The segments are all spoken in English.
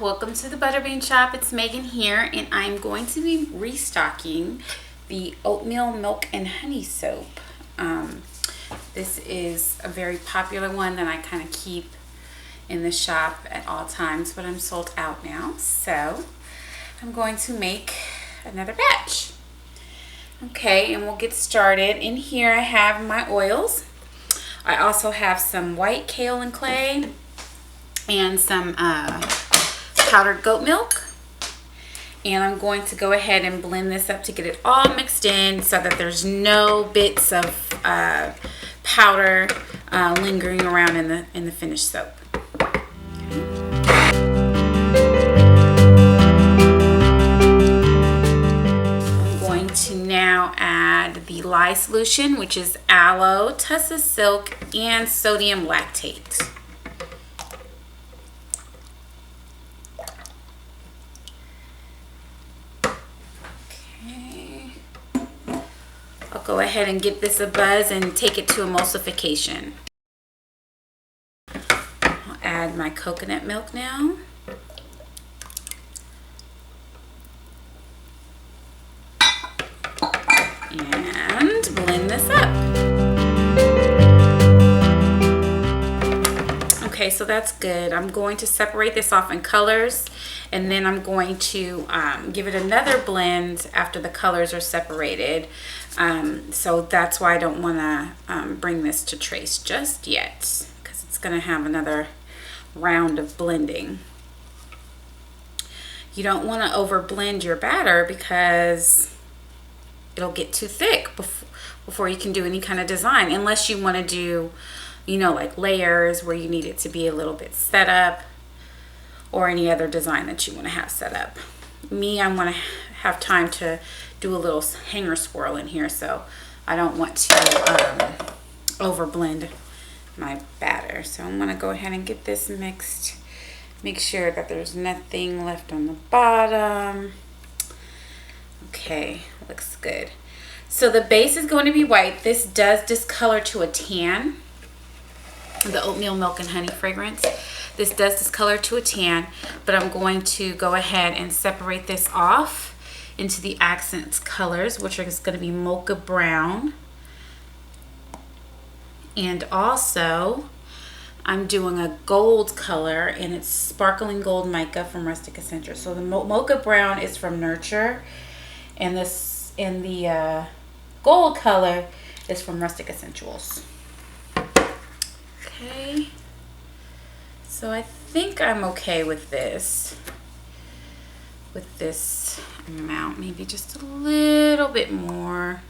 welcome to the Butterbean Shop. It's Megan here, and I'm going to be restocking the Oatmeal Milk and Honey Soap. This is a very popular one that I kind of keep in the shop at all times, but I'm sold out now, so I'm going to make another batch. Okay, and we'll get started. In here I have my oils. I also have some white kale and clay and some powdered goat milk, and I'm going to go ahead and blend this up to get it all mixed in so that there's no bits of powder lingering around in the finished soap. I'm going to now add the lye solution, which is aloe, tussa silk, and sodium lactate. I'll go ahead and get this a buzz and take it to emulsification. I'll add my coconut milk now. And blend this up. Okay, so that's good. I'm going to separate this off in colors, and then I'm going to give it another blend after the colors are separated. So that's why I don't want to bring this to trace just yet, because it's going to have another round of blending. You don't want to over blend your batter because it'll get too thick before you can do any kind of design, unless you want to do, you know, like layers where you need it to be a little bit set up, or any other design that you want to have set up. Me, I want to have time to do a little hanger swirl in here, so I don't want to over blend my batter. So I'm going to go ahead and get this mixed. Make sure that there's nothing left on the bottom. Okay, looks good. So the base is going to be white. This does discolor to a tan. The oatmeal milk and honey fragrance. This does discolor to a tan, but I'm going to go ahead and separate this off into the accents colors, which are going to be mocha brown. And also I'm doing a gold color, and it's sparkling gold mica from Rustic Essentials. So the mocha brown is from Nurture, and the gold color is from Rustic Essentials. Okay, so I think I'm okay with this amount, maybe just a little bit more.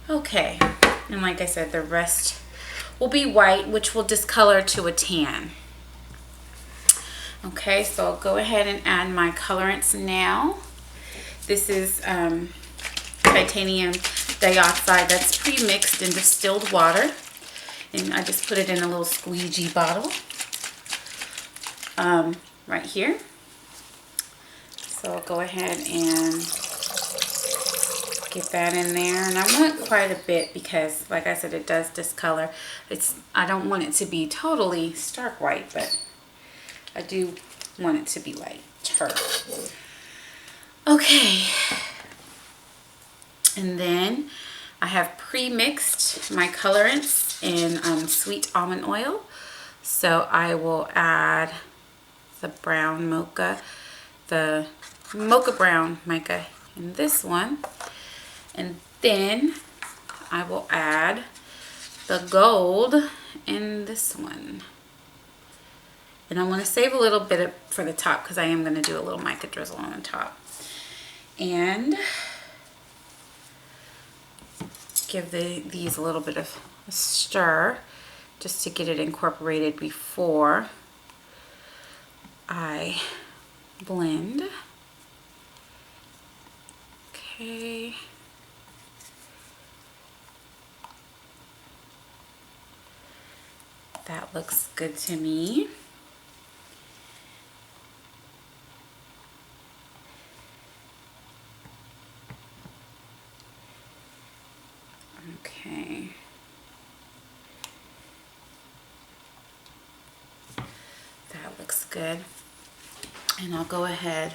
Okay, and like I said, the rest will be white, which will discolor to a tan. Okay, so I'll go ahead and add my colorants now. This is titanium dioxide that's pre-mixed in distilled water, and I just put it in a little squeegee bottle right here. So I'll go ahead and get that in there, and I want quite a bit because, like I said, it does discolor. I don't want it to be totally stark white, but I do want it to be light. Okay. And then I have pre-mixed my colorants in sweet almond oil. So I will add the brown mocha, the mocha brown mica in this one. And then I will add the gold in this one. And I want to save a little bit for the top because I am going to do a little mica drizzle on the top. And give these a little bit of a stir just to get it incorporated before I blend. Okay. That looks good to me. Okay. good. And I'll go ahead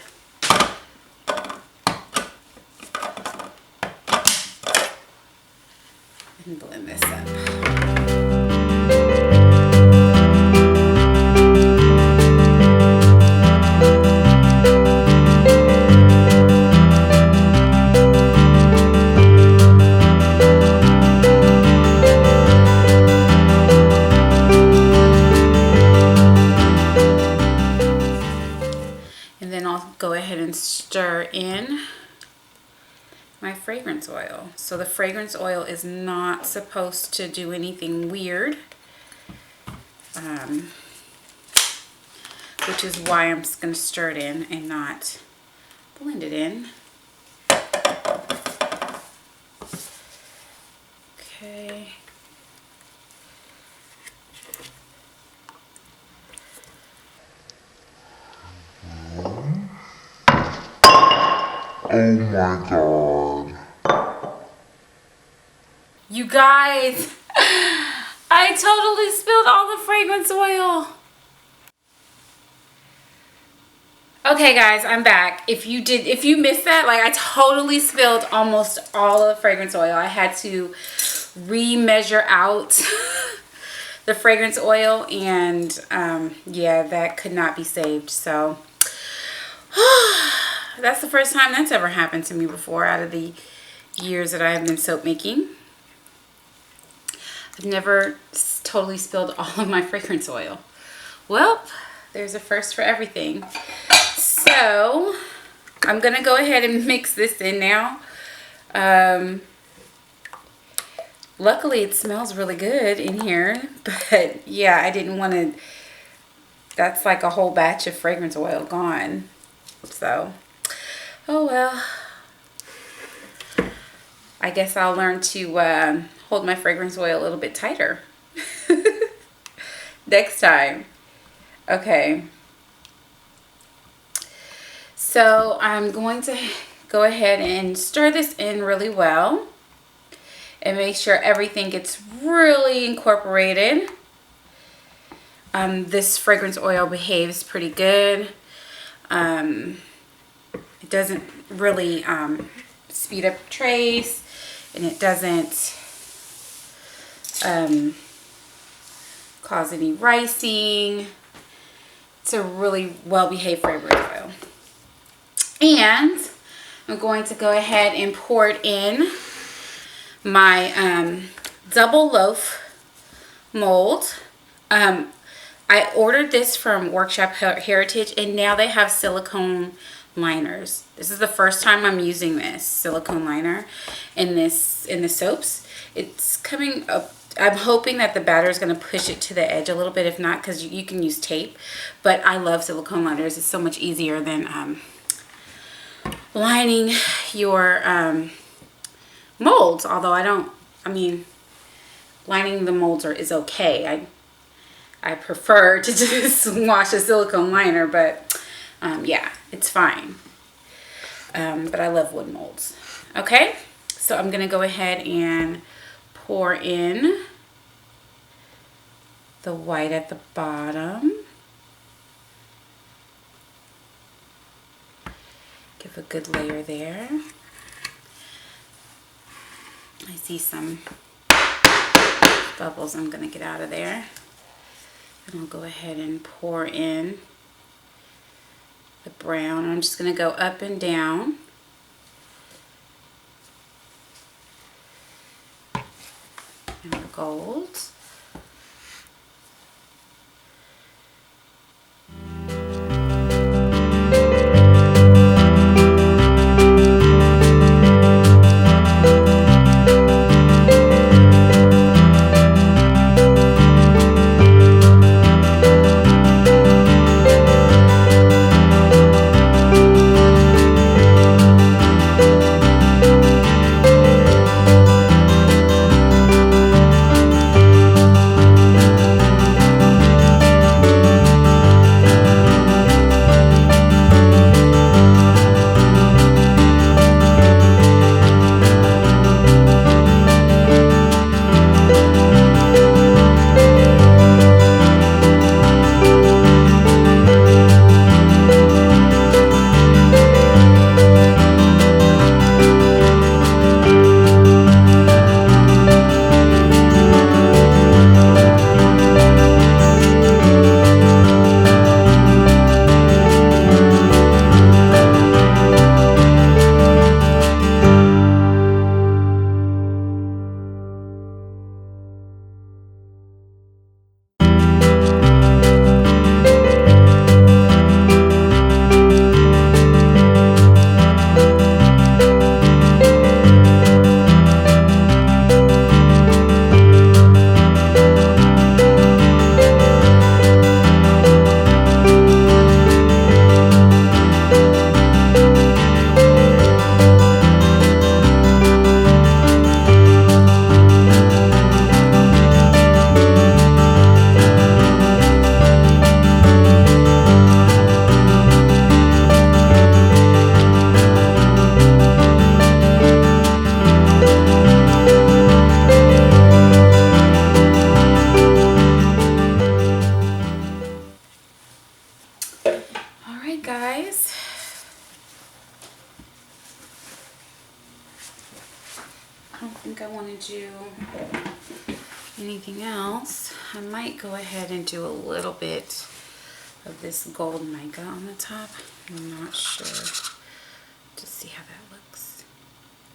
and blend this up. And then I'll go ahead and stir in my fragrance oil. So the fragrance oil is not supposed to do anything weird, which is why I'm just going to stir it in and not blend it in. Okay. Oh my god. You guys, I totally spilled all the fragrance oil. Okay guys, I'm back. If you missed that, like I totally spilled almost all of the fragrance oil. I had to re-measure out the fragrance oil, and yeah, that could not be saved. So that's the first time that's ever happened to me before out of the years that I have been soap making. I've never totally spilled all of my fragrance oil. Well, there's a first for everything. So I'm gonna go ahead and mix this in now. Luckily it smells really good in here, but yeah, I didn't want to, that's like a whole batch of fragrance oil gone. So, oh well. I guess I'll learn to hold my fragrance oil a little bit tighter next time. Okay. So I'm going to go ahead and stir this in really well and make sure everything gets really incorporated. This fragrance oil behaves pretty good. It doesn't really speed up trace, and it doesn't cause any ricing. It's a really well-behaved fragrance oil. And I'm going to go ahead and pour it in my double loaf mold. I ordered this from Workshop Heritage, and now they have silicone liners. This is the first time I'm using this silicone liner in the soaps. It's coming up. I'm hoping that the batter is going to push it to the edge a little bit. If not, because you can use tape. But I love silicone liners. It's so much easier than lining your molds. Although I mean, lining the molds is okay. I prefer to just wash a silicone liner, but yeah, it's fine. But I love wood molds. Okay, so I'm gonna go ahead and pour in the white at the bottom. Give a good layer there. I see some bubbles I'm gonna get out of there. And I'll go ahead and pour in the brown. I'm just going to go up and down. And the gold. don't think I want to do anything else. I might go ahead and do a little bit of this gold mica on the top. I'm not sure. Just see how that looks.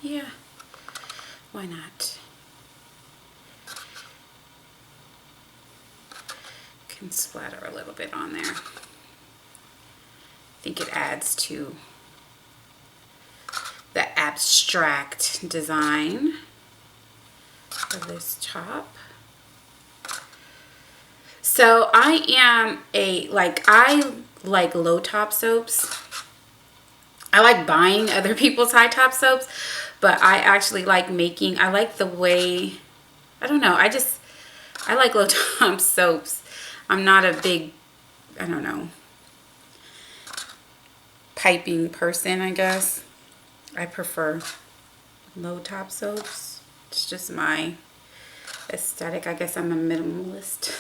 Yeah, why not? Can splatter a little bit on there. I think it adds to the abstract design of this top. So I like low top soaps. I like buying other people's high top soaps, but I actually like making, I like the way, I don't know, I like low top soaps. I'm not a big, I don't know, piping person, I guess. I prefer low top soaps. It's just my aesthetic. I guess I'm a minimalist.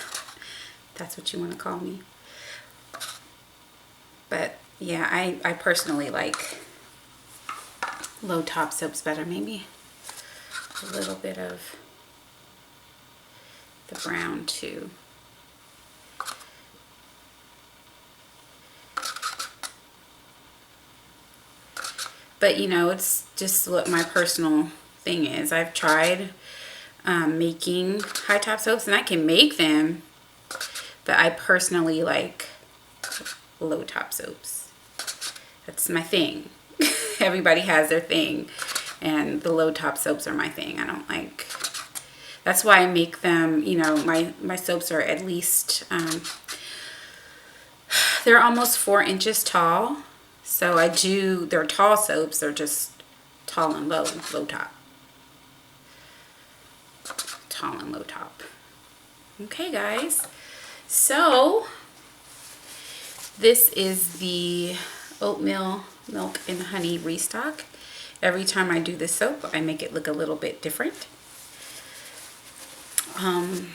That's what you want to call me. But yeah, I personally like low top soaps better. Maybe a little bit of the brown too. But you know, it's just what my personal thing is. I've tried making high top soaps, and I can make them, but I personally like low top soaps. That's my thing. Everybody has their thing, and the low top soaps are my thing. I don't like, that's why I make them, you know, my soaps are at least, they're almost 4 inches tall. So they're tall soaps. They're just tall and low top. Tall and low top. Okay, guys. So this is the oatmeal milk and honey restock. Every time I do this soap, I make it look a little bit different. And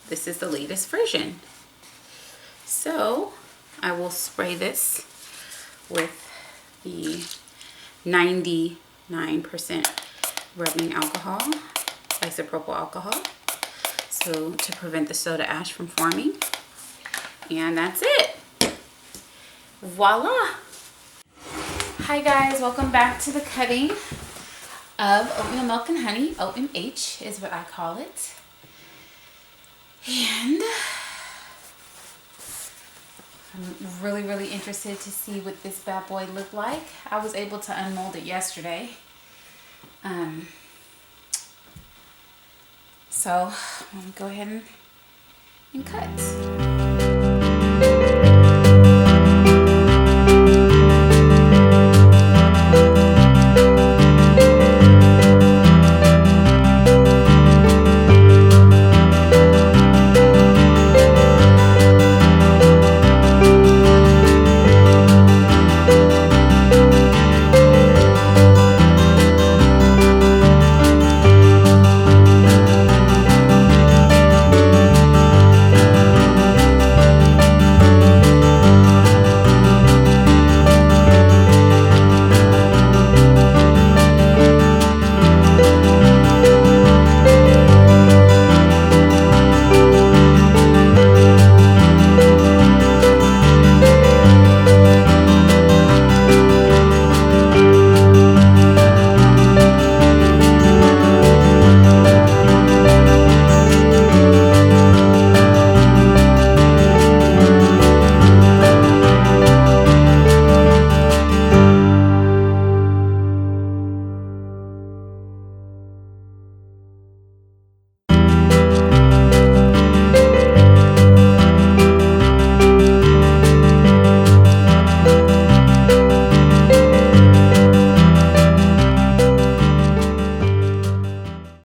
this is the latest version. So I will spray this with the 99% rubbing alcohol, isopropyl alcohol, so to prevent the soda ash from forming. And that's it. Voila! Hi guys, welcome back to the cutting of oatmeal milk and honey. OMH is what I call it. And I'm really interested to see what this bad boy looked like. I was able to unmold it yesterday. So I'm gonna go ahead and cut.